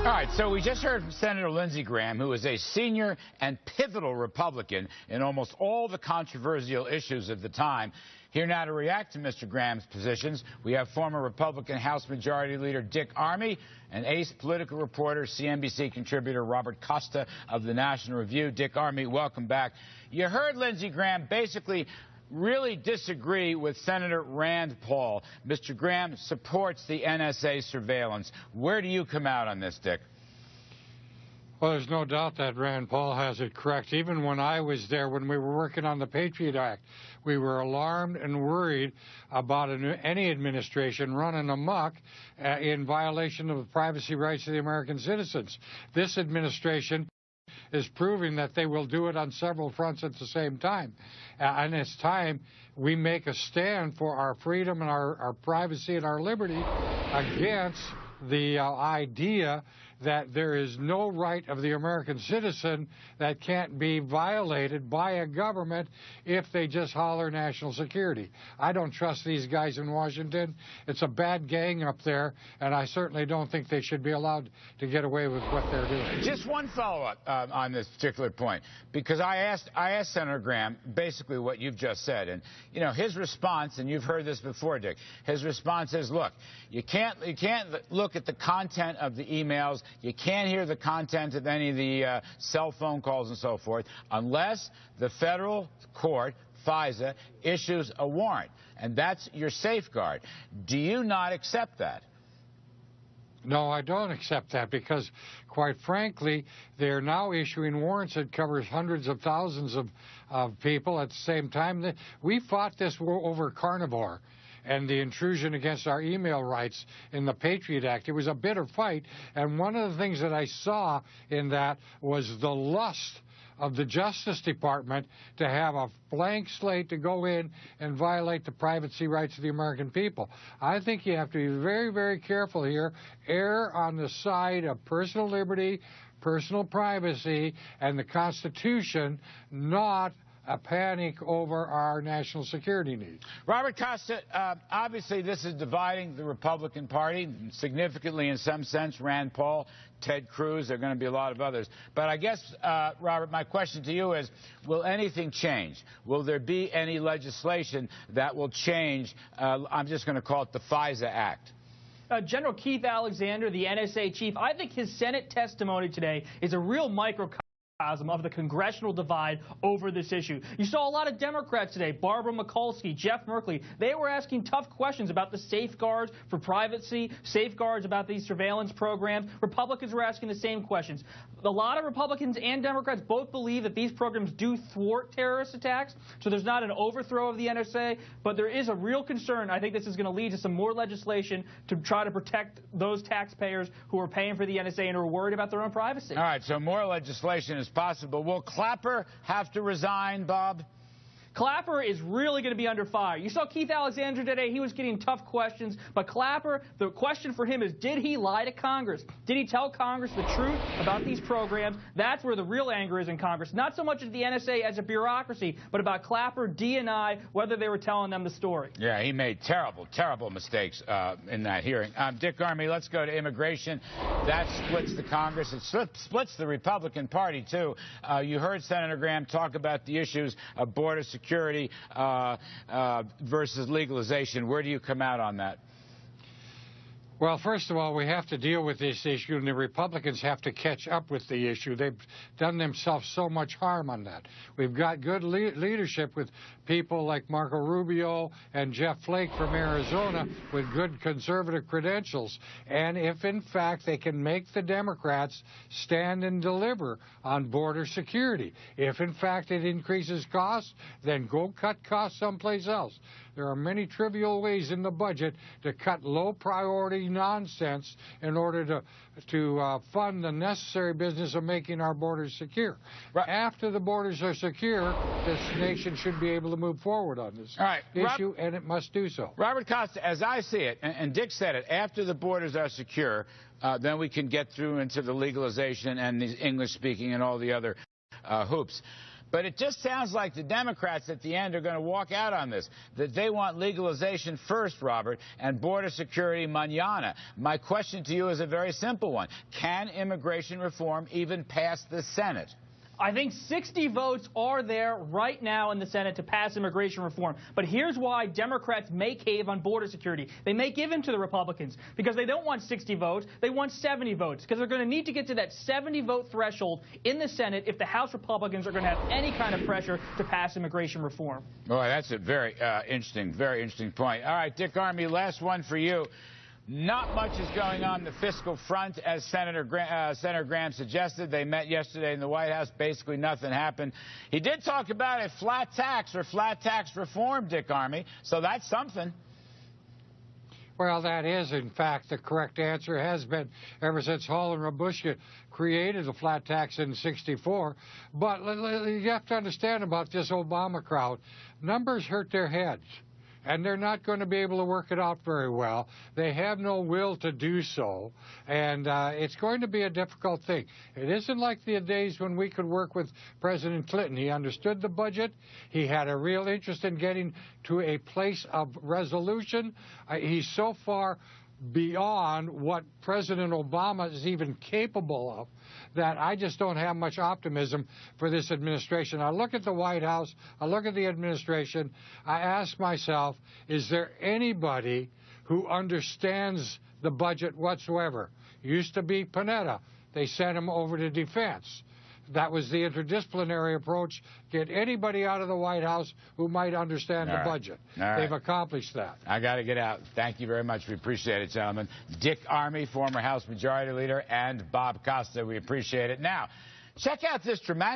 All right, so we just heard from Senator Lindsey Graham, who is a senior and pivotal Republican in almost all the controversial issues at the time. Here now to react to Mr. Graham's positions, we have former Republican House Majority Leader Dick Armey and ace political reporter, CNBC contributor Robert Costa of the National Review. Dick Armey, welcome back. You heard Lindsey Graham basically really disagree with Senator Rand Paul. Mr. Graham supports the NSA surveillance. Where do you come out on this, Dick? Well, there's no doubt that Rand Paul has it correct. Even when I was there, when we were working on the Patriot Act, we were alarmed and worried about any administration running amok in violation of the privacy rights of the American citizens. This administration is proving that they will do it on several fronts at the same time. And it's time we make a stand for our freedom and our privacy and our liberty against the idea that there is no right of the American citizen that can't be violated by a government if they just holler national security. I don't trust these guys in Washington. It's a bad gang up there, and I certainly don't think they should be allowed to get away with what they're doing. Just one follow-up on this particular point, because I asked Senator Graham basically what you've just said, and you know his response, and you've heard this before, Dick. His response is, look, you can't look at the content of the emails. You can't hear the content of any of the cell phone calls and so forth unless the federal court, FISA, issues a warrant. And that's your safeguard. Do you not accept that? No, I don't accept that because, quite frankly, they're now issuing warrants that covers hundreds of thousands of people at the same time. We fought this war over carnivore and the intrusion against our email rights in the Patriot Act. It was a bitter fight, and one of the things that I saw in that was the lust of the Justice Department to have a blank slate to go in and violate the privacy rights of the American people. I think you have to be very, very careful here, err on the side of personal liberty, personal privacy, and the Constitution, not a panic over our national security needs. Robert Costa, obviously this is dividing the Republican Party significantly in some sense. Rand Paul, Ted Cruz, there are going to be a lot of others. But I guess, Robert, my question to you is, will anything change? Will there be any legislation that will change, I'm just going to call it the FISA Act? General Keith Alexander, the NSA chief, I think his Senate testimony today is a real microcosm of the congressional divide over this issue. You saw a lot of Democrats today, Barbara Mikulski, Jeff Merkley. They were asking tough questions about the safeguards for privacy, safeguards about these surveillance programs. Republicans were asking the same questions. A lot of Republicans and Democrats both believe that these programs do thwart terrorist attacks, so there's not an overthrow of the NSA, but there is a real concern. I think this is going to lead to some more legislation to try to protect those taxpayers who are paying for the NSA and are worried about their own privacy. All right, so more legislation is possible. Will Clapper have to resign, Bob? Clapper is really going to be under fire. You saw Keith Alexander today. He was getting tough questions. But Clapper, the question for him is, did he lie to Congress? Did he tell Congress the truth about these programs? That's where the real anger is in Congress. Not so much at the NSA as a bureaucracy, but about Clapper, DNI, whether they were telling them the story. Yeah, he made terrible, terrible mistakes in that hearing. Dick Armey, let's go to immigration. That splits the Congress. It splits the Republican Party, too. You heard Senator Graham talk about the issues of border security versus legalization. Where do you come out on that? Well, first of all, we have to deal with this issue, and the Republicans have to catch up with the issue. They've done themselves so much harm on that. We've got good leadership with people like Marco Rubio and Jeff Flake from Arizona with good conservative credentials. And if, in fact, they can make the Democrats stand and deliver on border security, if, in fact, it increases costs, then go cut costs someplace else. There are many trivial ways in the budget to cut low-priority nonsense in order to fund the necessary business of making our borders secure. Right. After the borders are secure, this nation should be able to move forward on this issue, and it must do so. Robert Costa, as I see it, and Dick said it, after the borders are secure, then we can get through into the legalization and the English-speaking and all the other hoops. But it just sounds like the Democrats at the end are going to walk out on this, that they want legalization first, Robert, and border security mañana. My question to you is a very simple one. Can immigration reform even pass the Senate? I think 60 votes are there right now in the Senate to pass immigration reform. But here's why Democrats may cave on border security. They may give in to the Republicans because they don't want 60 votes. They want 70 votes because they're going to need to get to that 70-vote threshold in the Senate if the House Republicans are going to have any kind of pressure to pass immigration reform. Boy, that's a very interesting point. All right, Dick Armey, last one for you. Not much is going on the fiscal front, as Senator Graham suggested. They met yesterday in the White House. Basically, nothing happened. He did talk about a flat tax or flat tax reform, Dick Armey, so that's something. Well, that is, in fact, the correct answer. Has been ever since Hall and Rabushka created the flat tax in '64. But you have to understand about this Obama crowd. Numbers hurt their heads, and they're not going to be able to work it out very well. They have no will to do so, and it's going to be a difficult thing. It isn't like the days when we could work with President Clinton. He understood the budget. He had a real interest in getting to a place of resolution. He's so far beyond what President Obama is even capable of that I just don't have much optimism for this administration. I look at the White House, I look at the administration, I ask myself, is there anybody who understands the budget whatsoever? Used to be Panetta. They sent him over to defense. That was the interdisciplinary approach. Get anybody out of the White House who might understand the budget. They've accomplished that. I got to get out. Thank you very much. We appreciate it, gentlemen. Dick Armey, former House Majority Leader, and Bob Costa. We appreciate it. Now, check out this dramatic